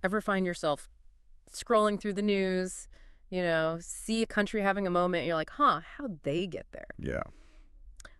Ever find yourself scrolling through the news, see a country having a moment, and you're like, huh, how'd they get there? Yeah.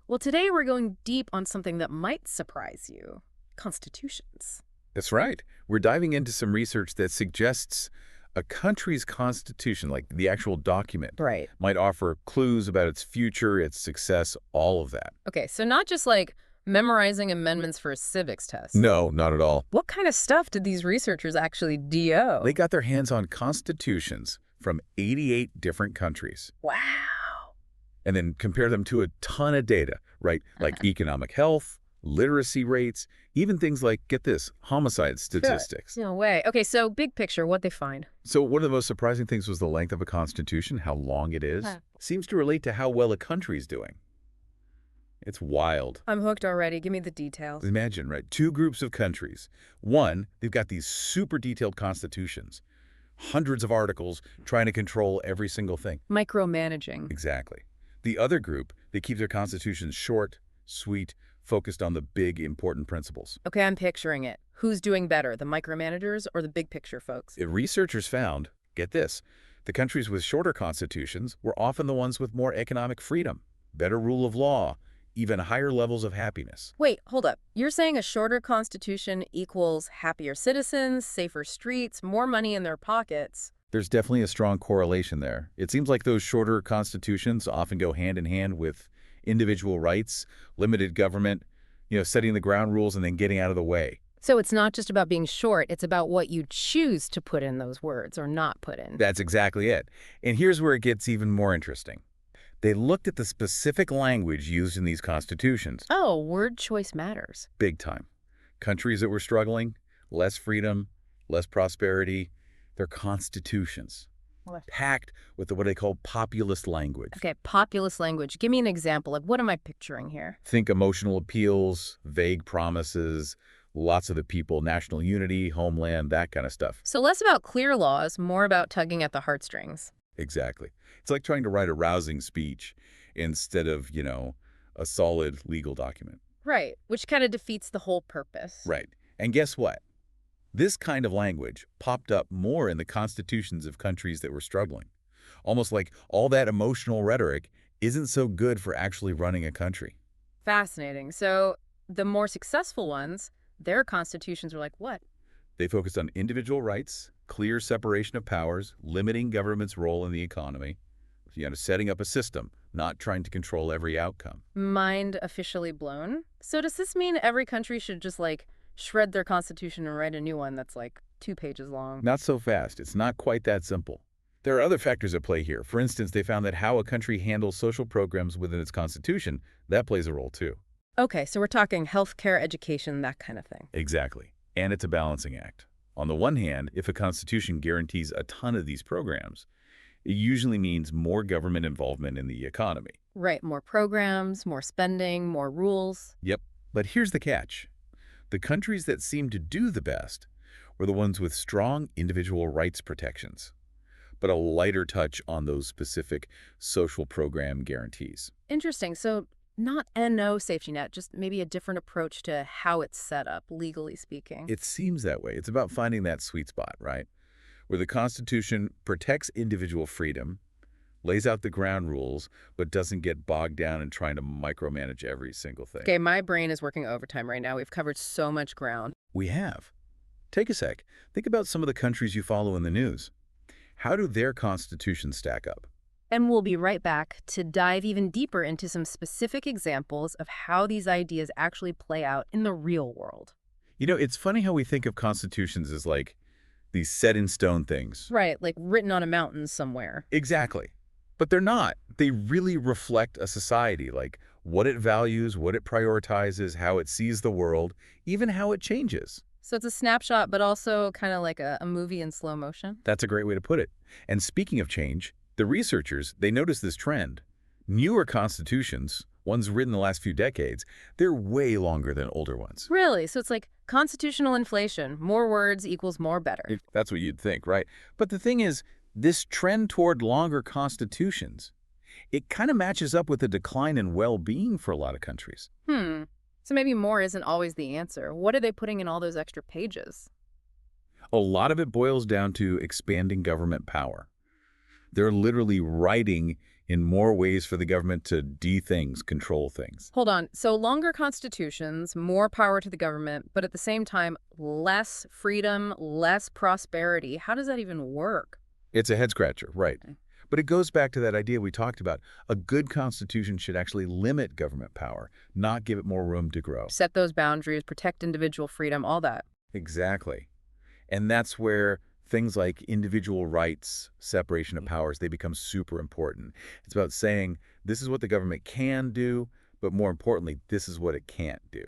Well, today we're going deep on something that might surprise you: constitutions. That's right. We're diving into some research that suggests a country's constitution, like the actual document, Right. might offer clues about its future, its success, all of that. Okay, so not just like memorizing amendments for a civics test. No, not at all. What kind of stuff did these researchers actually They do? got their hands on constitutions from 88 different countries Wow. and then compare them to a ton of data, right? Like economic health, literacy rates, even things like, get this, homicide statistics. No way. Okay, so big picture, what they find. So one of the most surprising things was the length of a constitution, how long it is. Huh. Seems to relate to how well a country's doing. It's wild. I'm hooked already. Give me the details. Imagine, right? Two groups of countries. One, they've got these super detailed constitutions, hundreds of articles trying to control every single thing. Micromanaging. Exactly. The other group, they keep their constitutions short, sweet, focused on the big, important principles. Okay, I'm picturing it. Who's doing better, the micromanagers or the big picture folks? Researchers found, get this, the countries with shorter constitutions were often the ones with more economic freedom, better rule of law, even higher levels of happiness. Wait, hold up. You're saying a shorter constitution equals happier citizens, safer streets, more money in their pockets? There's definitely a strong correlation there. It seems like those shorter constitutions often go hand in hand with individual rights, limited government, setting the ground rules and then getting out of the way. So it's not just about being short, it's about what you choose to put in those words or not put in. That's exactly it. And here's where it gets even more interesting. They looked at the specific language used in these constitutions. Oh, word choice matters. Big time. Countries that were struggling, less freedom, less prosperity, their constitutions packed with what they call populist language. Okay, populist language. Give me an example. Like, what am I picturing here? Think emotional appeals, vague promises, lots of the people, national unity, homeland, that kind of stuff. So less about clear laws, more about tugging at the heartstrings. Exactly. It's like trying to write a rousing speech instead of, a solid legal document. Right, which kind of defeats the whole purpose. Right. And guess what? This kind of language popped up more in the constitutions of countries that were struggling. Almost like all that emotional rhetoric isn't so good for actually running a country. Fascinating. So the more successful ones, their constitutions were like what? They focused on individual rights, clear separation of powers, limiting government's role in the economy, setting up a system, not trying to control every outcome. Mind officially blown? So does this mean every country should just shred their constitution and write a new one that's 2 pages long? Not so fast. It's not quite that simple. There are other factors at play here. For instance, they found that how a country handles social programs within its constitution, that plays a role too. Okay, so we're talking healthcare, education, that kind of thing. Exactly. And it's a balancing act. On the one hand, if a constitution guarantees a ton of these programs, it usually means more government involvement in the economy. Right, more programs, more spending, more rules. Yep. But here's the catch. The countries that seemed to do the best were the ones with strong individual rights protections, but a lighter touch on those specific social program guarantees. Interesting. So not no safety net, just maybe a different approach to how it's set up, legally speaking. It seems that way. It's about finding that sweet spot, right? Where the Constitution protects individual freedom, lays out the ground rules, but doesn't get bogged down in trying to micromanage every single thing. Okay, my brain is working overtime right now. We've covered so much ground. We have. Take a sec. Think about some of the countries you follow in the news. How do their constitutions stack up? And we'll be right back to dive even deeper into some specific examples of how these ideas actually play out in the real world. It's funny how we think of constitutions as like these set-in-stone things. Right, like written on a mountain somewhere. Exactly. But they're not. They really reflect a society, like what it values, what it prioritizes, how it sees the world, even how it changes. So it's a snapshot, but also kind of like a movie in slow motion. That's a great way to put it. And speaking of change, the researchers, they noticed this trend. Newer constitutions, ones written the last few decades, they're way longer than older ones. Really? So it's like constitutional inflation. More words equals more better. That's what you'd think, right? But the thing is, this trend toward longer constitutions, it kind of matches up with the decline in well-being for a lot of countries. So maybe more isn't always the answer. What are they putting in all those extra pages? A lot of it boils down to expanding government power. They're literally writing in more ways for the government to things, control things. Hold on. So longer constitutions, more power to the government, but at the same time, less freedom, less prosperity. How does that even work? It's a head-scratcher, right. Okay. But it goes back to that idea we talked about. A good constitution should actually limit government power, not give it more room to grow. Set those boundaries, protect individual freedom, all that. Exactly. And that's where things like individual rights, separation of powers, they become super important. It's about saying, this is what the government can do, but more importantly, this is what it can't do.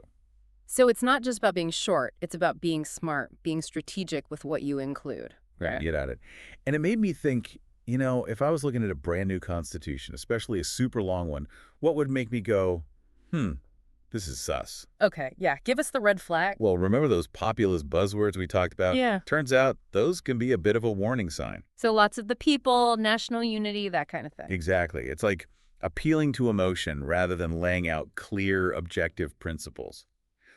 So it's not just about being short. It's about being smart, being strategic with what you include. Right. Get at it. And it made me think, if I was looking at a brand new constitution, especially a super long one, what would make me go, this is sus? Okay, yeah. Give us the red flag. Well, remember those populist buzzwords we talked about? Yeah. Turns out those can be a bit of a warning sign. So lots of the people, national unity, that kind of thing. Exactly. It's like appealing to emotion rather than laying out clear, objective principles.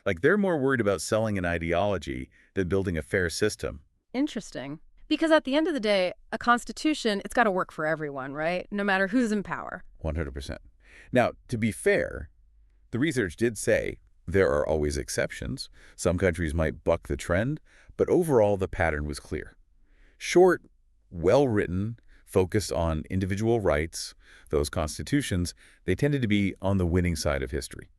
Like they're more worried about selling an ideology than building a fair system. Interesting. Because at the end of the day, a constitution, it's got to work for everyone, right? No matter who's in power. 100%. Now, to be fair, the research did say there are always exceptions. Some countries might buck the trend, but overall the pattern was clear. Short, well-written, focused on individual rights, those constitutions, they tended to be on the winning side of history.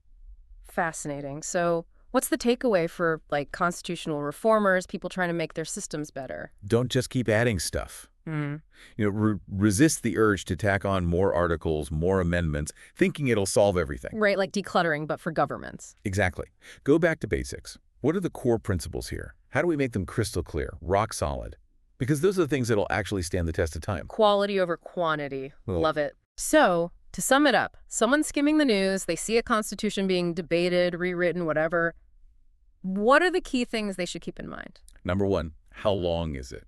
Fascinating. So what's the takeaway for, constitutional reformers, people trying to make their systems better? Don't just keep adding stuff. Resist the urge to tack on more articles, more amendments, thinking it'll solve everything. Right, like decluttering, but for governments. Exactly. Go back to basics. What are the core principles here? How do we make them crystal clear, rock solid? Because those are the things that'll actually stand the test of time. Quality over quantity. Well, Love it. So, to sum it up, someone's skimming the news, they see a constitution being debated, rewritten, whatever. What are the key things they should keep in mind? Number one, how long is it?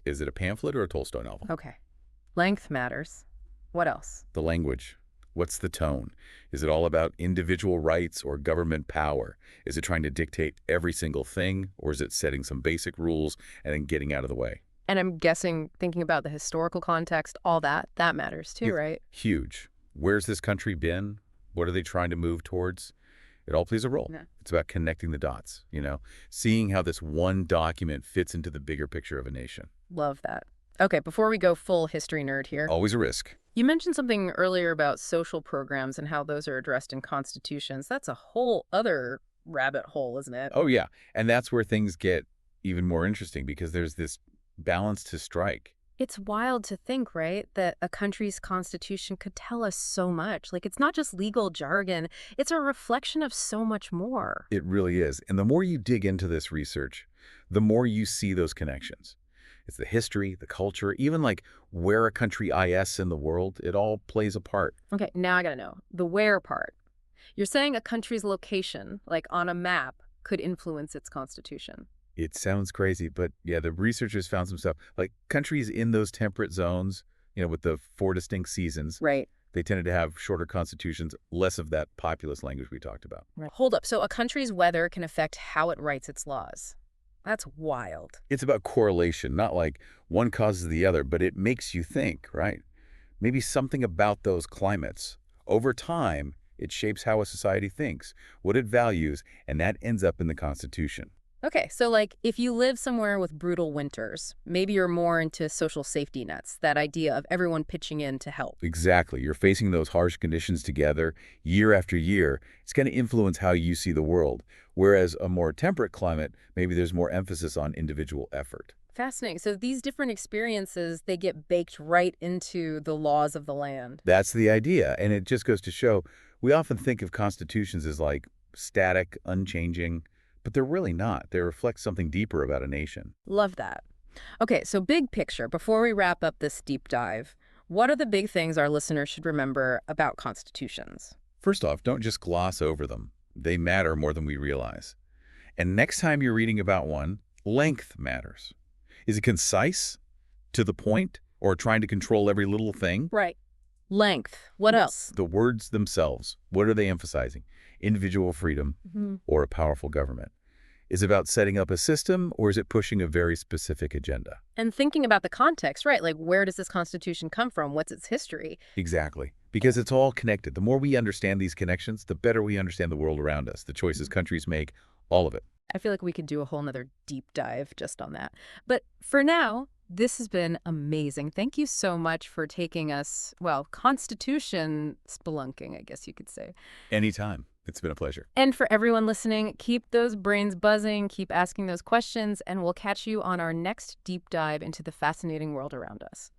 Is it a pamphlet or a Tolstoy novel? Okay. Length matters. What else? The language. What's the tone? Is it all about individual rights or government power? Is it trying to dictate every single thing, or is it setting some basic rules and then getting out of the way? And I'm guessing thinking about the historical context, all that matters too, right? Huge. Where's this country been? What are they trying to move towards? It all plays a role. Yeah. It's about connecting the dots, seeing how this one document fits into the bigger picture of a nation. Love that. Okay, before we go full history nerd here. Always a risk. You mentioned something earlier about social programs and how those are addressed in constitutions. That's a whole other rabbit hole, isn't it? Oh, yeah. And that's where things get even more interesting because there's this balance to strike. It's wild to think, right, that a country's constitution could tell us so much. It's not just legal jargon. It's a reflection of so much more. It really is. And the more you dig into this research, the more you see those connections. It's the history, the culture, even where a country is in the world, it all plays a part. Okay, now I gotta know. The where part. You're saying a country's location, on a map, could influence its constitution. It sounds crazy, but yeah, the researchers found some stuff. Countries in those temperate zones, with the 4 distinct seasons, Right. they tended to have shorter constitutions, less of that populist language we talked about. Right. Hold up. So a country's weather can affect how it writes its laws. That's wild. It's about correlation, not one causes the other, but it makes you think, right? Maybe something about those climates. Over time, it shapes how a society thinks, what it values, and that ends up in the Constitution. Okay, so if you live somewhere with brutal winters, maybe you're more into social safety nets, that idea of everyone pitching in to help. Exactly. You're facing those harsh conditions together year after year. It's going to influence how you see the world. Whereas a more temperate climate, maybe there's more emphasis on individual effort. Fascinating. So these different experiences, they get baked right into the laws of the land. That's the idea. And it just goes to show, we often think of constitutions as static, unchanging, but they're really not. They reflect something deeper about a nation. Love that. Okay, so big picture, before we wrap up this deep dive, what are the big things our listeners should remember about constitutions? First off, don't just gloss over them. They matter more than we realize. And next time you're reading about one, length matters. Is it concise, to the point, or trying to control every little thing? Right. Length. What else? The words themselves. What are they emphasizing? Individual freedom or a powerful government? Is it about setting up a system, or is it pushing a very specific agenda? And thinking about the context, right? Like, where does this Constitution come from? What's its history? Exactly. Because it's all connected. The more we understand these connections, the better we understand the world around us, the choices countries make, all of it. I feel like we could do a whole nother deep dive just on that. But for now, this has been amazing. Thank you so much for taking us, well, Constitution spelunking, I guess you could say. Anytime. It's been a pleasure. And for everyone listening, keep those brains buzzing, keep asking those questions, and we'll catch you on our next deep dive into the fascinating world around us.